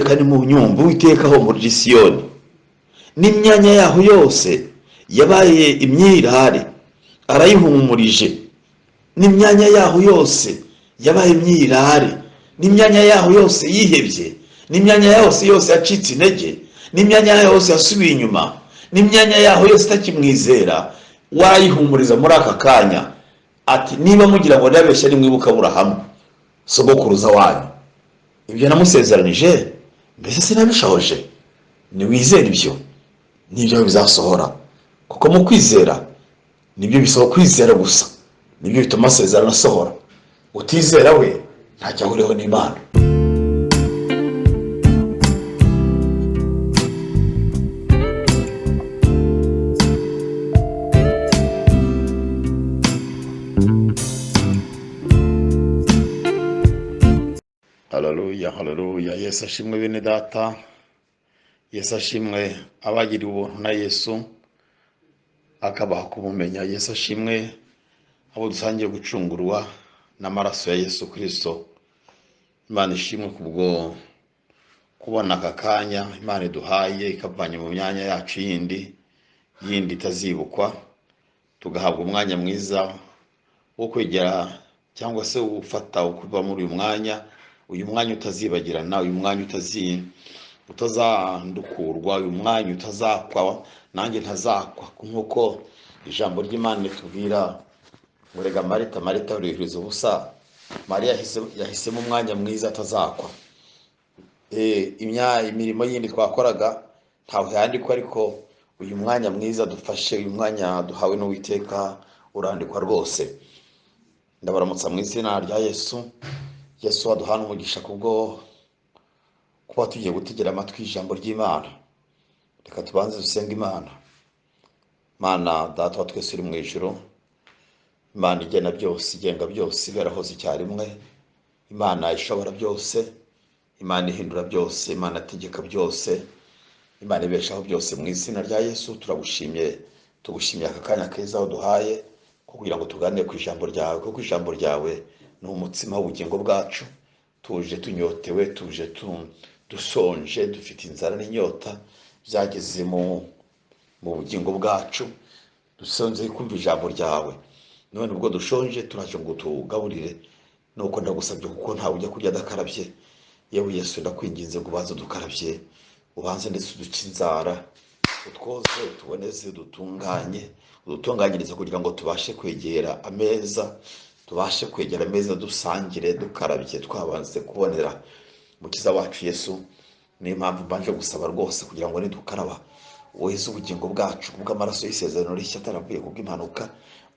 reka ni mu nyumba Uwiteka ho muri Siyoni, n'imyanya yaho yose yabaye imyirare arayihumurije, n'imyanya yaho yose yabaye imyirare, n'imyanya yaho yose yihebye, n'imyanya yose yacitse intege, n'imyanya yaho yose yasubiye inyuma, n'imyanya yaho yose itakimwizera, warayihumuriza muri aka kanya. Ati niba mugira ngo ndabeshya nimwibuka Aburahamu sogokuruza wanyu, ibyo namusezeranije mbese sinabishohoje? Niwizere ibyo nibyo bizasohora, kuko mu kwizera nibyo bisaba. Kwizera gusa nibyo bituma amasezerano asohora. Utizera we ntacyo ahuriyeho n'Imana. Haleluya, haleluya. Yesu ashimwe bene data, Yesu ashimwe abagiriwe ubuntu na Yesu akabaha kumumenya. Yesu ashimwe abo dusangiye gucungurwa n'amaraso ya Yesu Kristo. Imana ishimwe kubwo kubona aka kanya Imana iduhaye ikavanye mu myanya yacu yindi itazibukwa, tugahabwa umwanya mwiza wo kwegera cyangwa se ufata ukuva muri uyu mwanya utazibagirana, uyu mwanya utazandukurwa, uyu mwanya utazakwa, nanjye ntazakwa, nk'uko ijambo ry'Imana ritubwira ngo rega Marita urihiriza ubusa. Mariya yahisemo umwanya mwiza atazakwa. Imirimo yindi twakoraga ntawe yandikwa, ariko uyu mwanya mwiza dufashe, uyu mwanya duhawe n'Uwiteka urandikwa rwose. Ndabaramutsa mu izina rya Yesu. Yesu aduhana umugisha kubwo kuba tugiye gutegera amatwi ijambo ry'Imana. Reka tubanze dusenge Imana. Mana Data wa twese uri mu ijuru, Imana igena byose, igenga byose, iberahoze icyarimwe, Imana ishobora byose, Imana ihindura byose, Imana ategeka byose, Imana ibeshaho byose. Mu izina rya Yesu tugushimiye aka kanya keza uduhaye kugira ngo tuganire ku ijambo ryawe, kuko ijambo ryawe ni umutsima w'ubugingo bwacu. Tuje tunyotewe, tuje dusonje, dufite inzara n'inyota byageze mu bugingo bwacu, dusonze kumva ijambo ryawe. None ubwo dushonje turaje ngo tugaburire, nuko ndagusabye kuko ntawe ujya kurya adakarabye. Yewe Yesu ndakwinginze ngo ubanze dukarabye, ubanze ndetse uduce inzara, utwoze, utuboneze, udutunganyirize kugira ngo tubashe kwegera ameza, dusangire dukarabye, twabanze kubonera Mukiza wacu Yesu. Niyo mpamvu mbanje gusaba rwose kugira ngo nidukaraba weze ubugingo bwacu kubw'amaraso y'isezerano rishya ataravuye kubw'impanuka,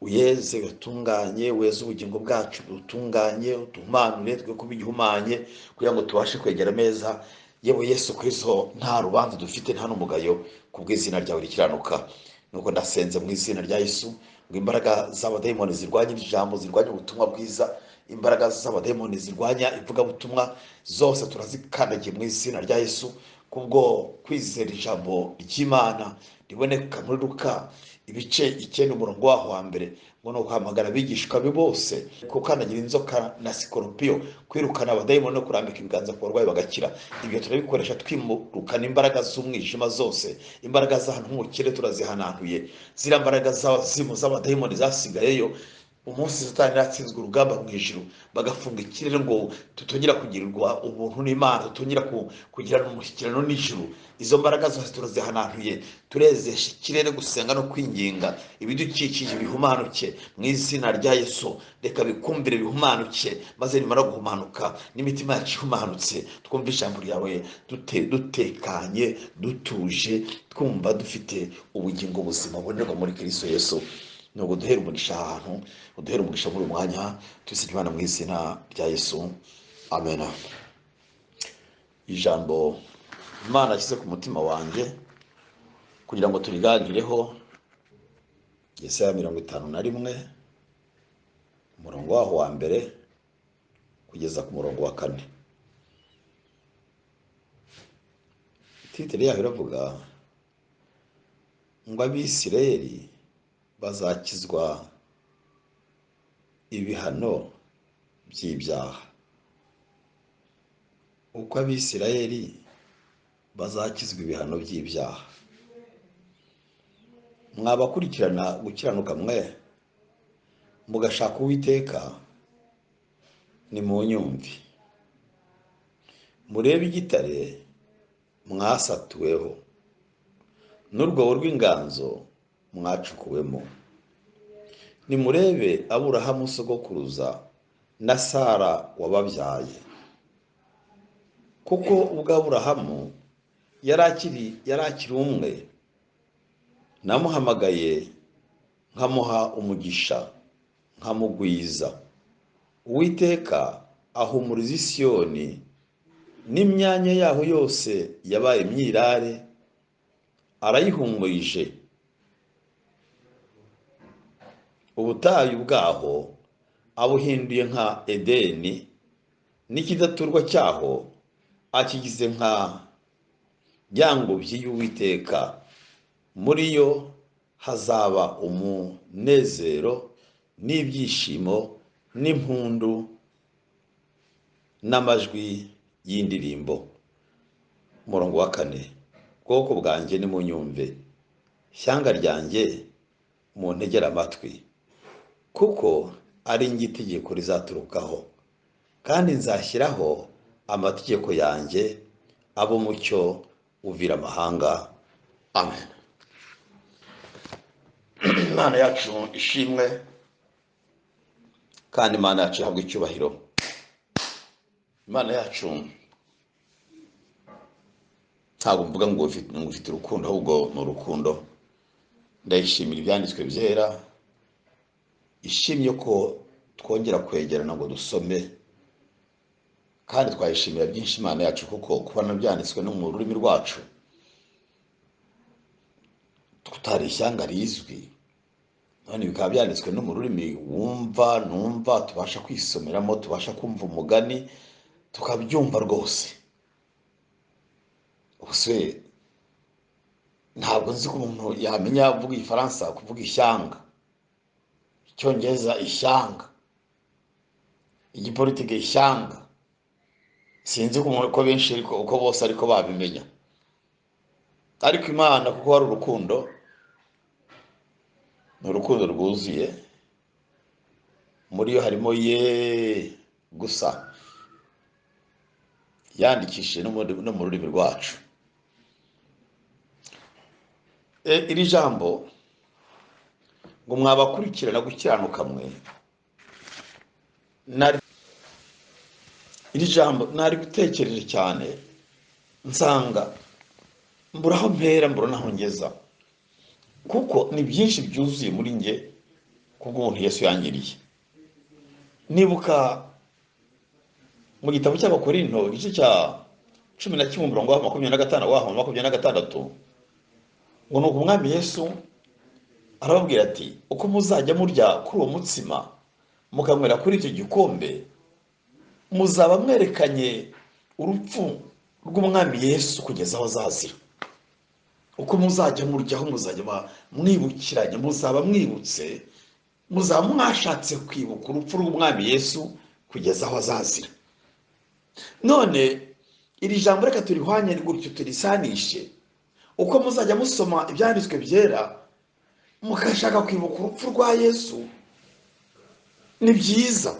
uyeze utunganye, weze ubugingo bwacu utunganye, utumanure twe kuba igihumanye, kugira ngo tubashe kwegera ameza. Yewe Yesu Kristo, nta rubanza dufite, nta n'umugayo, kubw'izina ryawe rikiranuka. Nuko ndasenze mu izina rya Yesu ngo imbaraga z'abadayimoni zirwanya ijambo, zirwanya ubutumwa bwiza, imbaraga z'abadayimoni zirwanya ivugabutumwa zose turazikandagiye mu izina rya Yesu, kubwo kwizera ijambo ry'Imana riboneka muri Luka ibice 9 umurongo waho wa mbere, ngo no guhamagara abigishwa be bose kukandagira inzoka na sikoropiyo, kwirukana abadayimoni no kurambika ibiganza ku barwayi bagakira. Ibyo turabikoresha twimurukana imbaraga z'umwijima zose, imbaraga z'ahantu h'umukire turazihanantuye, zira mbaraga z'abadayimoni zasigayeyo umunsi Satani yatsinzwe urugamba mu ijuru, bagafunga ikirere ngo tutongera kugirirwa ubuntu n'Imana, tutongera kugirana umushyikirano n'ijuru. Izo mbaraga zose turazihanantuye, turezesha ikirere gusenga no kwinginga ibidukikije bihumanuke mu izina rya Yesu. Reka bikumvire bihumanuke, maze nimara guhumanuka n'imitima yacu ihumanutse, twumva ijambo ryawe dutekanye, dutuje, twumva dufite ubugingo buzima bubonerwa muri Kristo Yesu. Nuko duhera umugisha ahantu, uduhera umugisha muri umwanya, twese Imana mu izina rya Yesu, amen. Ijambo Imana yashyize ku mutima wanjye kugira ngo turiganireho, Yesaya 51 umurongo waho wa mbere kugeza ku murongo wa 4. Titire yaho iravuga ngo Abisirayeli bazakizwa ibihano by'ibyaha. Uko Abisirayeli bazakizwa ibihano by'ibyaha. Mwabakurikirana gukiranuka mwe mugashaka Uwiteka, nimunyumve. Murebe igitare mwasatuweho n'urwobo rw'inganzo mwacukuwemo. Nimurebe Aburahamu sogokuruza na Sara wababyaye, kuko ubwo Aburahamu yari akiri umwe, namuhamagaye nkamuha umugisha nkamugwiza. Uwiteka ahumuriza Siyoni, n'imyanya yaho yose yabaye imyirare arayihumurije. Ubutayu bwaho abuhinduye nka Edeni, n'ikidaturwa cyaho akigize nka ya ngobyi y'Uwiteka. Muri yo hazaba umunezero n'ibyishimo n'impundu n'amajwi y'indirimbo. Umurongo wa 4. Bwoko bwanjye nimunyumve, shyanga ryanjye muntegere amatwi, kuko ari njye itegeko rizaturukaho, kandi nzashyiraho amategeko yanjye abo mucyo uvira amahanga. Amen. Imana yacu ishimwe, kandi Imana yacu ihabwa icyubahiro. Imana yacu ntabwo mvuga ngo ufite urukundo, ahubwo ni urukundo. Ndayishimira ibyanditswe byera, ishimye ko twongera kwegerana ngo dusome, kandi twayishimira byinshi Imana yacu, kuko kubona byanditswe no mu rurimi rwacu tutari ishyanga rizwi, none bikaba byanditswe no mu rurimi wumva numva, tubasha kwisomeramo, tubasha kumva umugani tukabyumva rwose. Ubuse ntabwo nzi ko umuntu yamenya kuvuga Igifaransa, kuvuga ishyanga, Icyongereza ishyanga, Igipolitike ishyanga. Sinzi ko benshi uko bose ariko babimenya, ariko Imana kuko ari urukundo, ni urukundo rwuzuye. Muri yo harimo ye gusa, yandikishije no mu rurimi rwacu. Iri jambo ngo mwabakurikirana gukiranuka mwe, iri jambo nari gutekereje cyane, nsanga mbura aho mpera, mbura naho ngeza, kuko ni byinshi byuzuye muri nge kubw'ubuntu Yesu yangiriye. Nibuka mu gitabo cy'Abakorinto igice cya 11 umurongo wa 25 wa 26, ngo nuko Umwami Yesu arababwira ati, uko muzajya murya kuri uwo mutsima mukanywera kuri icyo gikombe, muzaba mwerekanye urupfu rw'Umwami Yesu kugeza aho azazira. Uko muzajya muryaho muzajya mwibukiranye, muzaba mwibutse, muzaba mwashatse kwibuka urupfu rw'Umwami Yesu kugeza aho azazira. None iri jambo reka turihwanye gutyo turisanishe, uko muzajya musoma ibyanditswe byera mukashaka kwibuka urupfu rwa Yesu, ni byiza,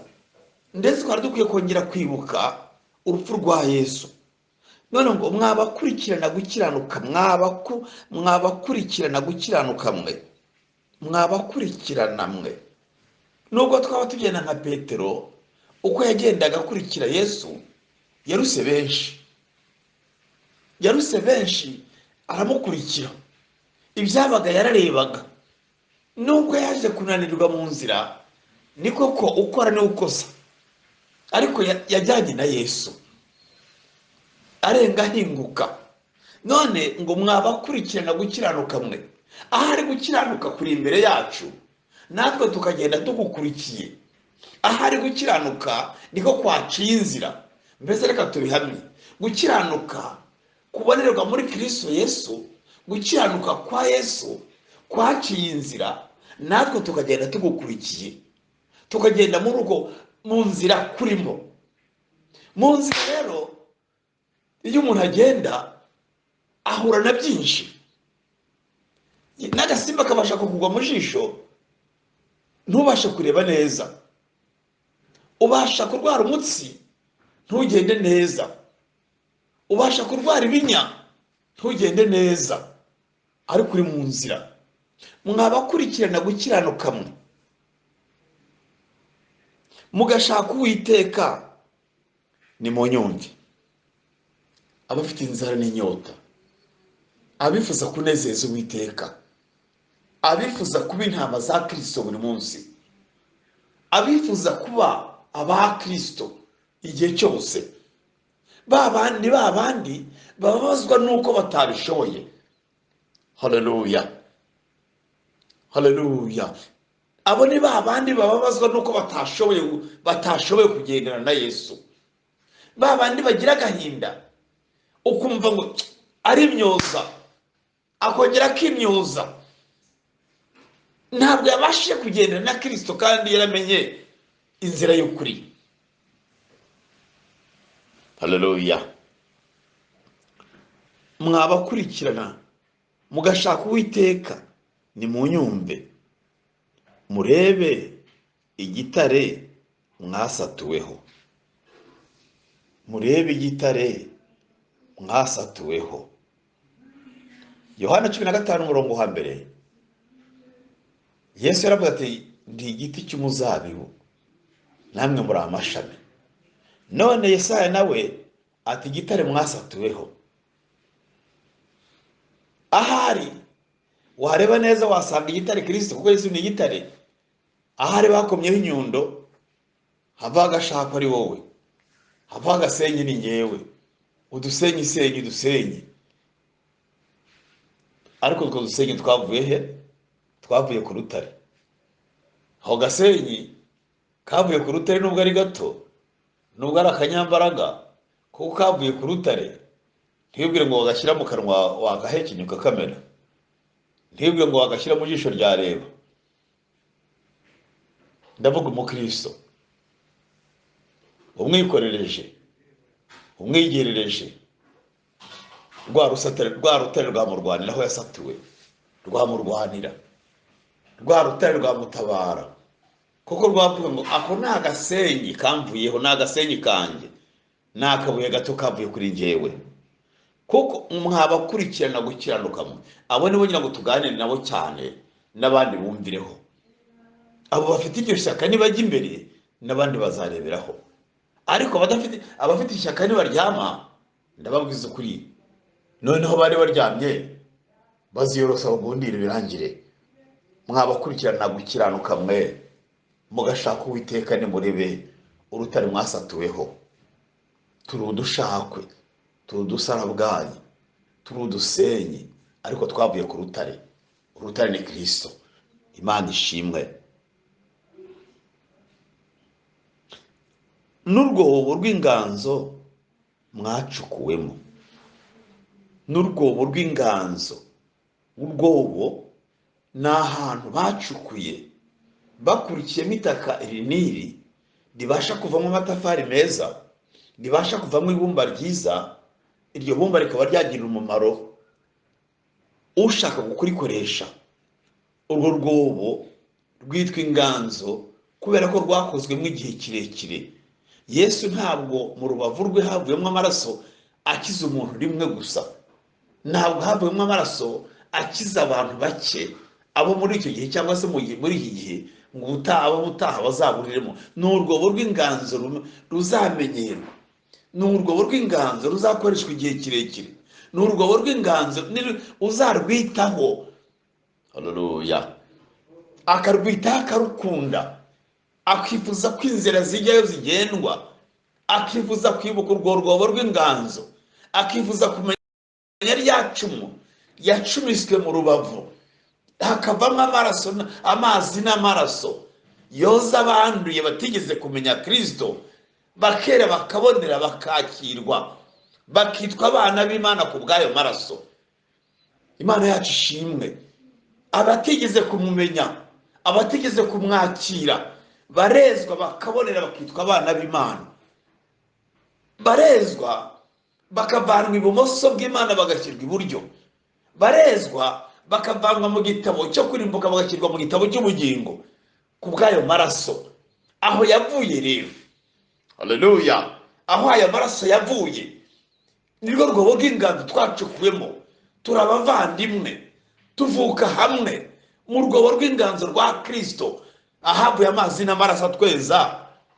ndetse twari dukwiye kongera kwibuka urupfu rwa Yesu. None ngo mwabakurikirana gukiranuka, mwabakurikirana gukiranuka mwe, mwabakurikirana mwe. Nubwo twaba tugenda nka Petero, uko yagendaga akurikira Yesu, yaruse benshi aramukurikira. Ibyabaga yararebaga, nubwo yaje kunanirwa mu nzira, niko ko ukora ni ukosa, ariko yajyanye na Yesu arenga hinguka. None ngo mwabakurikirana gukiranuka mwe, ahari gukiranuka kuri imbere yacu, natwe tukagenda tugukurikiye. Ahari gukiranuka niko kwaciye inzira. Mbese reka tubihamye, gukiranuka kubonerwa muri Kristo Yesu, gukiranuka kwa Yesu kwaciye inzira, natwe tukagenda tugukurikiye, tukagenda mu rugo mu nzira kurimo. Mu nzira rero iyo umuntu agenda ahura na byinshi. N'agasimba kabasha kugwa mu jisho ntubashe kureba neza, ubasha kurwara umutsi ntugende neza, ubasha kurwara ibinya ntugende neza, ariko uri mu nzira. Mwabakurikirana gukiranuka mwe, mugashaka Uwiteka, ni mu nyumve. Abafite inzara n'inyota, abifuza kunezeza Uwiteka, abifuza kuba intama za Kristo buri munsi, abifuza kuba aba Kristo igihe cyose, babandi bababazwa nuko batabishoboye. Haleluya, haleluya. Abo ni babandi bababazwa nuko batashoboye kugendana na Yesu. Babandi bagira agahinda, ukumva ngo ari imyoza, akongera akimyoza, ntabwo yabashije kugendana na Kristo kandi yaramenye inzira y'ukuri. Haleluya. Mwabakurikirana mugashaka Uwiteka, ni mu nyumve, murebe igitare mwasatuweho, murebe igitare mwasatuweho. Yohana 15:1, Yesu yaravuze ati ndi igiti cy'umuzabibu, namwe muri amashami. None Yesaya nawe ati igitare mwasatuweho. Ahari wareba neza wasanga igitare Kristo, kuko Yesu ni igitare. Ahari bakomyeho inyundo, hava agashaka ari wowe, hava agasenyi ni ngewe, udusenyi dusenyi. Ariko utwo dusenyi twavuye he? Twavuye ku rutare. Aho gasenyi kavuye ku rutare, nubwo ari gato, nubwo ari akanyambaraga, kuko kavuye ku rutare. Ntibwire ngo wagashyira mu kanwa wagahekenya ukakamena, ntibwire ngo wagashyira mu jisho ryareba. Ndavuga umukristo umwikorereje, umwigerereje, rwa rutare rwamurwanira aho yasatuwe, rwamurwanira, rwa rutare rwamutabara, kuko rwavuga ngo ako ni agasenyi kamvuyeho, ni agasenyi kanjye, ni akabuye gato kavuye kuri njyewe. Kuko mwabakurikirana gukiranukamo, abo nibo ngira ngo tuganire nabo cyane, n'abandi bumvireho. Abo bafite iryo shyaka nibajya imbere, n'abandi bazareberaho. Ariko abafite ishyaka nibaryama, ndababwiza ukuri, noneho bari baryamye baziyorosa bagundire birangire. Mwabakurikirana gukiranuka mwe, mugashaka Uwiteka, ni murebe urutare mwasatuweho. Turi udushakwe, turi udusarabwanyi, turi udusenyi, ariko twavuye ku rutare. Urutare ni Kristo. Imana ishimwe. N'urwobo rw'inganzo mwacukuwemo, n'urwobo rw'inganzo. Urwobo ni ahantu bacukuye bakurikiyemo itaka iri ribasha kuvamo amatafari meza, ribasha kuvamo ibumba ryiza. Iryo bumba rikaba ryagirira umumaro ushaka kurikoresha. Urwo rwobo rwitwa inganzo kubera ko rwakozwemo igihe kirekire. Yesu ntabwo mu rubavu rwe havuyemo amaraso akiza umuntu rimwe gusa, ntabwo havuyemo amaraso akiza abantu bake, abo muri icyo gihe cyangwa se muri iki gihe ngo ubutaha bazaburiremo. Ni urwobo rw'inganzo ruzamenyerwa, ni urwobo rw'inganzo ruzakoreshwa igihe kirekire, ni urwobo rw'inganzo uzarwitaho. Haleluya. Akarwitaho, akarukunda, akifuza ko inzira zijyayo zigendwa, akifuza kwibuka urwo rwobo rw'inganzo, akifuza kumenya rya cumu yacumiswe mu rubavu, hakavamo amaraso, amazi n'amaraso yoza abanduye batigeze kumenya Kristo, bakera bakabonera bakakirwa, bakitwa abana b'Imana ku bw'ayo maraso. Imana yacu ishimwe. Abatigeze kumumenya, abatigeze kumwakira, barezwa bakabonera bakitwa abana b'Imana. Barezwa bakavanwa ibumoso bw'Imana bagashyirwa iburyo, barezwa bakavanwa mu gitabo cyo kurimbuka bagashyirwa mu gitabo cy'ubugingo ku bw'ayo maraso. Aho yavuye rero, haleluya, aho aya maraso yavuye nirwo rwobo rw'inganzo twacukuwemo, turabavandimwe, tuvuka hamwe mu rwobo rw'inganzo rwa Kristo. Ahavuye amazi n'amaraso atweza,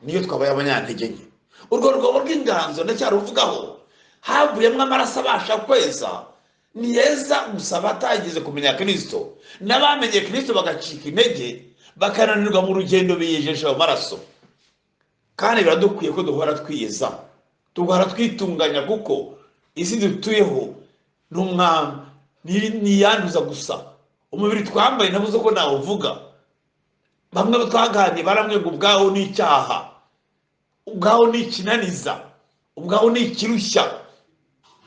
niyo twabaye abanyantege nke. Urwo rwobo rw'inganzo ndacyaruvugaho, havuyemo amaraso abasha kweza, ni yeza gusa batagize kumenya Kristo, n'abamenye Kristo bagacika intege, bakananirwa mu rugendo biyejeje ayo maraso. Kandi biradukwiye ko duhora twiyeza, duhora twitunganya, kuko isi dutuyeho niyanduza gusa. Umubiri twambaye nabuze ko nawuvuga. Bamwe twaganiye baramwe ngo ubwaho ni icyaha, ubwaho ni ikinaniza, ubwaho ni ikirushya,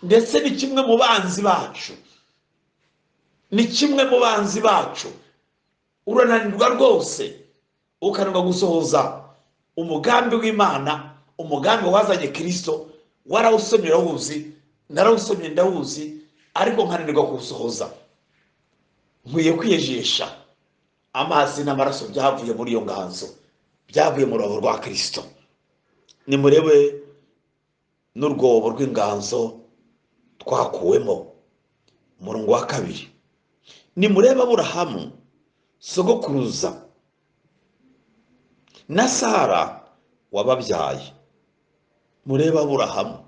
ndetse ni kimwe mu banzi bacu, ni kimwe mu banzi bacu. Urananirwa rwose, ukananirwa gusohoza umugambi w'Imana, umugambi wazanye Kristo. Warawusomye urawuzi, narawusomye ndawuzi, ariko nkananirwa kuwusohoza. Nkwiye kwiyejesha. Amazi n'amaraso byavuye muri iyo nganzo, byavuye mu rwobo rwa Kristo. Nimurebe n'urwobo rw'inganzo twakuwemo. Umurongo wa 2, nimurebe Aburahamu sogokuruza na Sara wababyaye. Murebe Aburahamu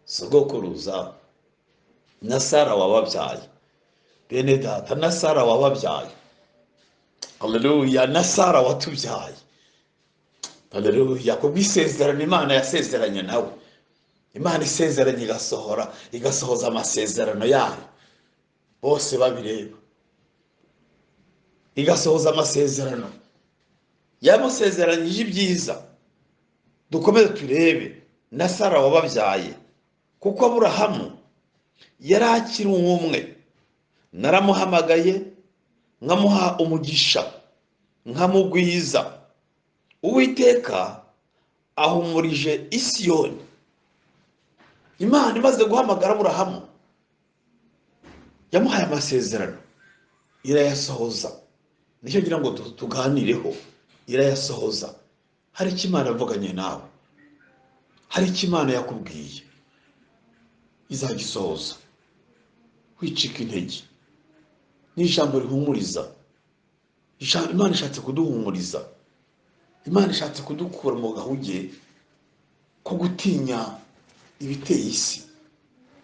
sogokuruza na Sara wababyaye. Bene data, na Sara wababyaye, haleluya, na Sara watubyaye, haleluya. Ku bw'isezerano Imana yasezeranye nawe, Imana isezeranye igasohoza amasezerano yayo, bose babireba, igasohoza amasezerano yamusezeranyije ibyiza. Dukomeze turebe na Sara wababyaye, kuko Aburahamu yari akiri umwe, naramuhamagaye nkamuha umugisha, nkamugwiza. Uwiteka ahumurije Isiyoni. Imana imaze guhamagara Aburahamu, yamuhaye amasezerano, irayasohoza. Nicyo ngira ngo tuganireho, irayasohoza. Hari icyo Imana yavuganye nawe, hari icyo Imana yakubwiye, izagisohoza. Wicika intege, ni ijambo rihumuriza. Imana ishatse kuduhumuriza, Imana ishatse kudukura mu gahuge ko gutinya ibiteye isi,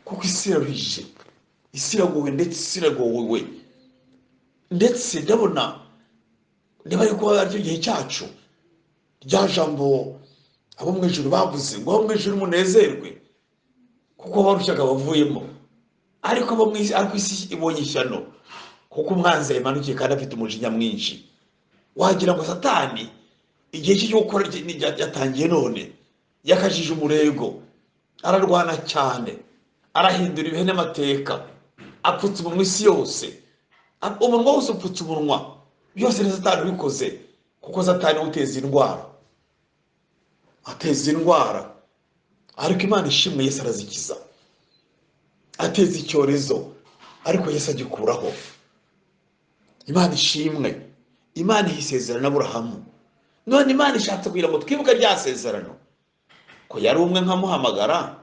kuko isi iraruhije, isi iragowe, ndetse isi iragowe. Ndetse ndabona niba ari kuba aricyo gihe cyacu, rya jambo abo mu ijuru bavuze ngo abo mu ijuru munezerwe, kuko barushyaga bavuyemo. Ariko abo mu isi, ariko isi ibonye ishyano, kuko umwanzi yamanukiye kandi afite umujinya mwinshi. Wagira ngo Satani igihe cyo gukora yatangiye none, yakajije umurego, ararwana cyane, arahindura ibihe n'amateka, apfutse umunwa isi yose. Umunwa wose upfutse umunwa, byose ni Satani ubikoze, kuko Satani uteza indwara, ateza indwara. Ariko Imana ishimwe, Yesu arazikiza. Ateza icyorezo, ariko Yesu agikuraho. Imana ishimwe. Imana isezerana Aburahamu, none Imana ishatse kugira ngo twibuke rya sezerano, ko yari umwe nkamuhamagara,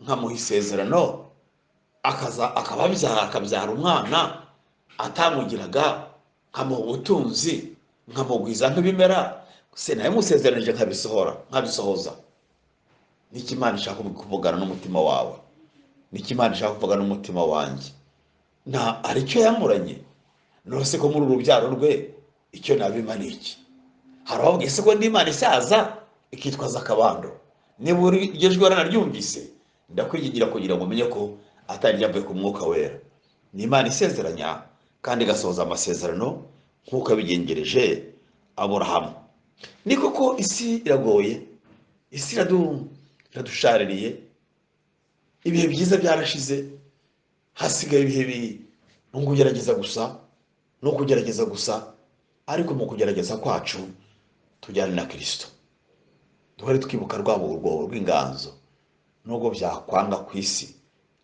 nkamuha isezerano, akabyara umwana atamugiraga, nkamuha ubutunzi, nkamugwiza nk'ibimera. Se nawe musezeranije nkabisohoza. Niki Imana ishaka kuvugana n'umutima wawe, niki Imana ishaka kuvugana n'umutima wanjye. Na aricyo yamuranye, nose ko muri urubyaro rwe icyo nabimana iki. Haravuga ese ko ndi Imana isaza ikitwaza akabando. Niba iryo jwi wararyumvise, ndakwigira kugira ngo umenye ko atari yavuye ku Mwuka Wera. Ni Imana isezeranya kandi igasohoza amasezerano nk'uko yabigengereje Aburahamu. Ni koko isi iragoye, isi iradushaririye, ibihe byiza byarashize, hasigaye ibihe no kugerageza gusa, no kugerageza gusa. Ariko mu kugerageza kwacu tujyane na Kristo, duhore twibuka rwabo urwobo rw'inganzo, nubwo byakwanga ku isi,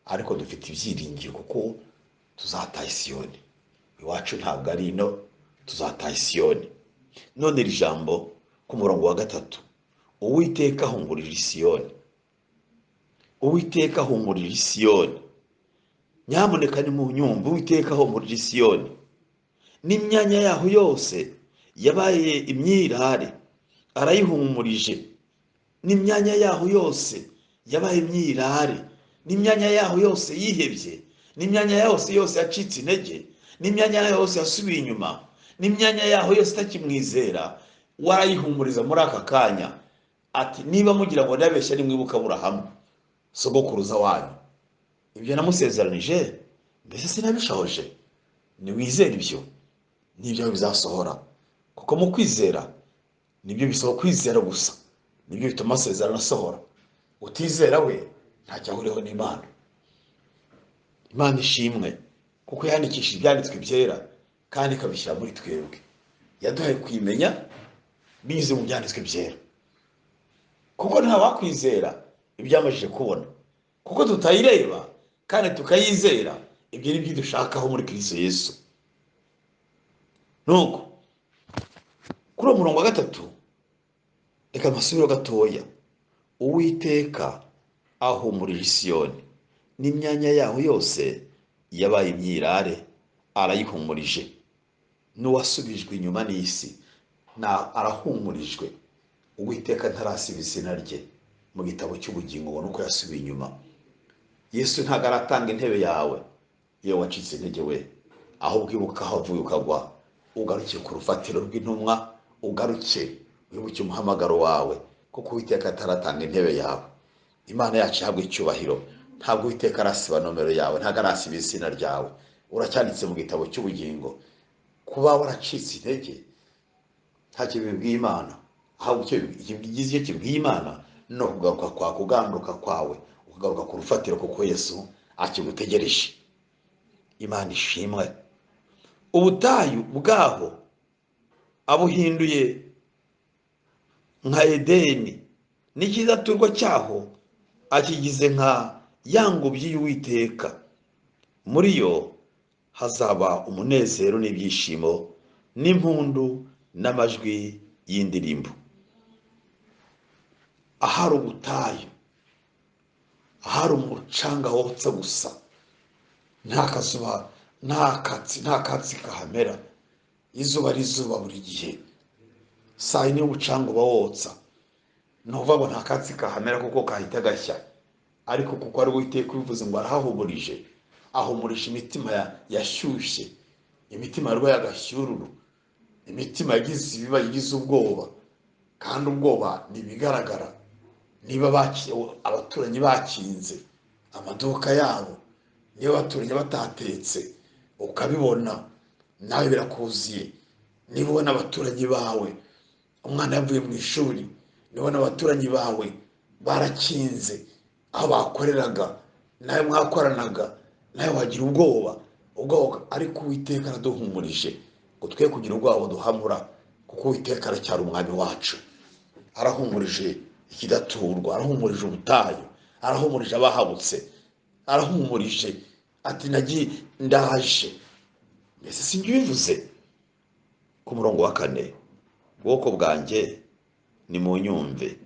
ariko dufite ibyiringiro kuko tuzataha Siyoni. Iwacu ntabwo ari ino, tuzataha Siyoni. None iri jambo ku murongo wa 3, Uwiteka ahumurira Siyoni. Uwiteka ahumurira Siyoni. Nyamuneka ni mu nyumva, Uwiteka ahumurira Siyoni. N'imyanya yaho yose yabaye imyirare arayihumurije. N'imyanya yaho yose yabaye imyirare, n'imyanya yaho yose yihebye, n'imyanya yose yacitse intege, n'imyanya yose yasubiye inyuma, n'imyanya yaho yose itakimwizera, warayihumuriza muri aka kanya. Ati niba mugira ngo ndabeshya nimwibuka Aburahamu sogokuruza wanyu, ibyo namusezeranije mbese sinabishoje. Niwizere ibyo, nibyo bizasohora, kuko mu kwizera nibyo bisaba. Kwizera gusa nibyo bituma amasezerano asohora. Utizera we ntacyo ahuriyeho n'Imana. Imana ishimwe kuko yandikishije ibyanditswe byera kandi ikabishyira muri twebwe. Yaduhaye kwimenya binyuze mu byanditswe byera, kuko nta wakwizera ibyamajije kubona, kuko tutayireba kandi tukayizera. Ibyo ni byo dushakaho muri Kristo Yesu. Nuko kuri uwo murongo wa 3, reka amasubiro gatoya. Uwiteka ahumurira Siyoni, n'imyanya yaho yose yabaye imyirare arayihumurije. N'uwasubijwe inyuma n'isi arahumurijwe. Uwiteka ntarasiba izina rye mu gitabo cy'ubugingo, ubona uko yasubiye inyuma. Yesu ntabwo aratanga intebe yawe iyo wacitse intege we, ahubwo ibuka aho wavuye ukagwa, ugaruke ku rufatiro rw'intumwa, ugaruke wibuke umuhamagaro wawe, kuko Uwiteka ataratanga intebe yawe. Imana yacu ihabwa icyubahiro. Ntabwo Uwiteka arasiba nomero yawe, ntabwo arasiba izina ryawe. Uracyanditse mu gitabo cy'ubugingo. Kuba waracitse intege ntacyo bibwiye Imana, ahubwo icyo kibwiye Imana no kugaruka kwa kuganduka kwawe, ukagaruka ku rufatiro, kuko Yesu akigutegereje. Imana ishimwe. Ubutayu bwaho abuhinduye nka Edeni, n'ikidaturwa cyaho akigize nka ya ngobyi y'Uwiteka. Muri yo hazaba umunezero n'ibyishimo n'impundu n'amajwi y'indirimbo. Ahari ubutayu, ahari umucanga wotsa gusa, nta kazuba, nta katsi kahamera, izuba rizuba buri gihe, saa yine y'umucanga uba wotsa, nuvuga ngo nta katsi kahamera kuko kahita gashya. Ariko kuko ari Uwiteka ubivuze ngo arahahumurije, ahumurisha imitima yashyushye, imitima yarwaye agashyururu, imitima yagize ibiba, yagize ubwoba. Kandi ubwoba ntibigaragara. Niba abaturanyi bakinze amaduka yabo, niba abaturanyi batatetse ukabibona, nawe birakuziye. Niba ubona abaturanyi bawe umwana yavuye mu ishuri, nibona abaturanyi bawe barakinze aho bakoreraga, nawe mwakoranaga, nawe wagira ubwoba. Ariko Uwiteka araduhumurije ngo twe kugira ubwoba duhamura, kuko Uwiteka aracyari umwami wacu. Arahumurije ikidaturwa, arahumurije ubutayu, arahumurije abahabutse, arahumurije ati ndaje. Mbese sinjye ubivuze. Ku murongo wa 4, ubwoko bwanjye ni mu nyumve,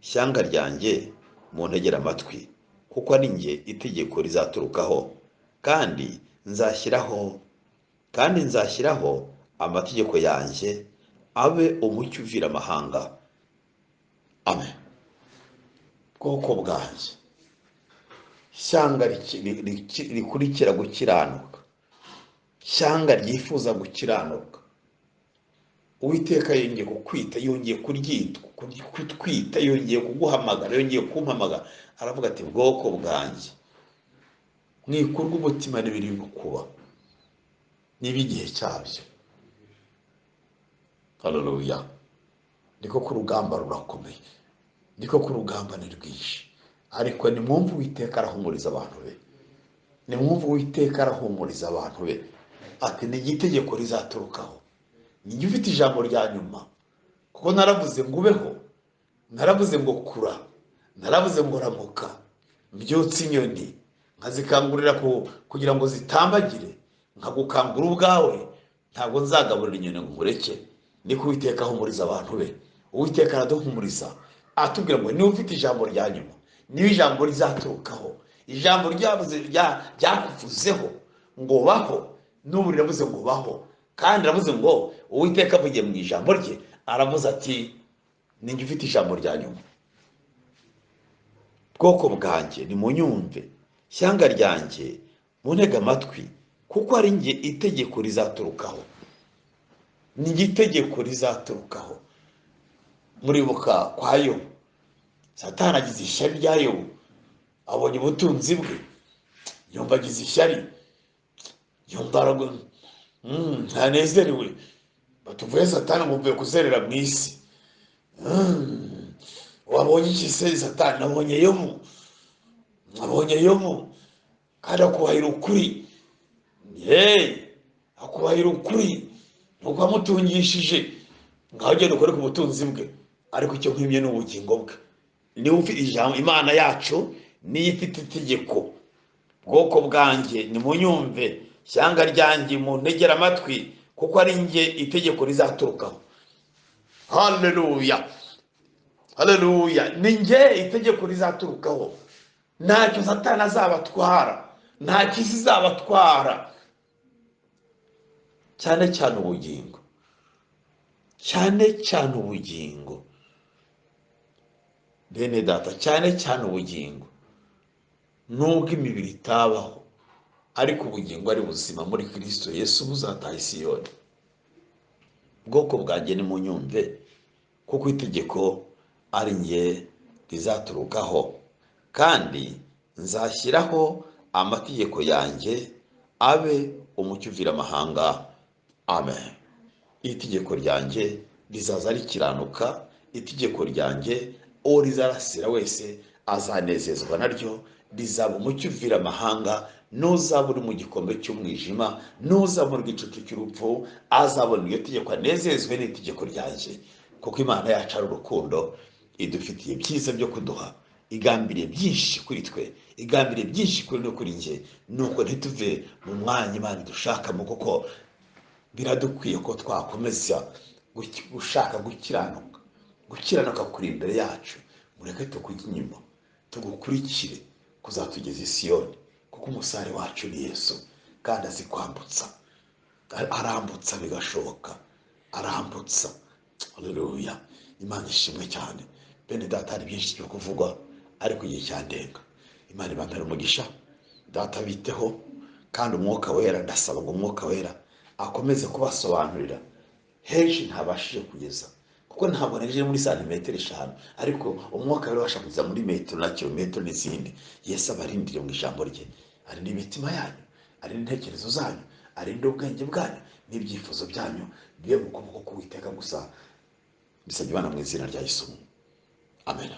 ishyanga ryanjye mu ntegera amatwi, kuko ari njye itegeko rizaturukaho, kandi nzashyiraho amategeko yanjye abe umucyo uvira amahanga. Amen. Bwoko bwanjye, ishyanga rikurikira gukiranuka, ishyanga ryifuza gukiranuka. Uwiteka yongeye kukwita, yongeye kutwita, yongeye kuguhamagara, yongeye kumpamagara. Aravuga ati bwoko bwanjye, mwikurwa umutima n'ibiri kuba, niba igihe cyabyo. Haleluya. Niko ku rugamba rurakomeye, niko ku rugamba ni rwinshi, ariko nimwumve Uwiteka arahumuriza abantu be. Nimwumve Uwiteka arahumuriza abantu be. Ati ni itegeko rizaturukaho. Ni ufite ijambo rya nyuma, kuko naravuze ngo ubeho, naravuze ngo kura, naravuze ngo ramuka, mbyutse inyoni nkazikangurira kugira ngo zitambagire, nkagukangura ubwawe, ntabwo nzagaburira inyoni ngo nkureke. niko Uwiteka ahumuriza abantu be. Uwiteka araduhumuriza atubwira ngo niba ufite ijambo rya nyuma, niba ijambo rizaturukaho, ijambo ryakuvuzeho ngo baho, n'ubu riravuze ngo baho. Kandi aravuze ngo Uwiteka avugiye mu ijambo rye, aravuze ati ninjye ufite ijambo rya nyuma. Bwoko bwanjye nimunyumve, shyanga ryanjye muntege amatwi, kuko ari njye itegeko rizaturukaho. Ni njye itegeko rizaturukaho. Muribuka kwa Yobu, Satani agize ishyari rya Yobu, abonye ubutunzi bwe, yumva agize ishyari, yumva ntanezerewe. Batuvuye Satani ngo mvuye kuzerera mu isi. Wabonye iki se Satani? Nabonye Yobu kandi akubahira ukuri. Akubahira ukuri nuko amutungishije. Ngaho ugenda ukore ku butunzi bwe, ariko icyo nkwimye ni ubugingo bwe. Niwe ufite ijambo. Imana yacu niyo ifite itegeko. Bwoko bwanjye nimunyumve, shyanga ryanjye muntegere amatwi, kuko ari njye itegeko rizaturukaho. Haleluya, haleluya. Ni njye itegeko rizaturukaho. Ntacyo Satani azabatwara, nta kisi izabatwara, cyane cyane ubugingo, cyane cyane ubugingo. Bene data, cyane cyane ubugingo. Nubwo imibiri itabaho, ariko ubugingo ari buzima muri Kristo Yesu buzataha i Siyoni. Bwoko bwanjye nimunyumve, kuko itegeko ari njye rizaturukaho, kandi nzashyiraho amategeko yanjye abe umucyo uvira amahanga. Amen. Itegeko ryanjye rizaza rikiranuka, itegeko ryanjye uwo rizarasira wese azanezezwa naryo. Rizaba umucyo uvira amahanga, n'uzaba uri mu gikombe cy'umwijima, n'uzaba mu gicucu cy'urupfu, azabona iryo tegeko anezezwe n'itegeko ryanjye. Kuko Imana yacu ari urukundo, idufitiye byiza byo kuduha, igambiriye byinshi kuri twe, igambiriye byinshi kuri no kuri njye. Nuko ntituve mu mwanya Imana idushakamo, kuko biradukwiye ko twakomeza gushaka gukiranuka kuri imbere yacu. Mureke tukujya inyuma, tugukurikire kuzatugeza i Siyoni, kuko umusare wacu ni Yesu, kandi azi kwambutsa. Arambutsa bigashoboka, arambutsa. Haleluya. Imana ishimwe cyane. Bene data, hari byinshi byo kuvugwa, ariko igihe cyandenga. Imana ibambere umugisha. Data biteho, kandi umwuka wera, ndasaba ngo umwuka wera akomeze kubasobanurira henshi ntabashije kugeza, kuko ntabwo naje muri santimetero 5, ariko umwuka wera ubasha kugeza muri metero na kilometero n'izindi. Yesu abarindire mu ijambo rye, arinde imitima yanyu, arinde intekerezo zanyu, arinde ubwenge bwanyu n'ibyifuzo byanyu bibe mu kuboko k'Uwiteka gusa. Bisabye Imana mu izina rya Yesu. Amen.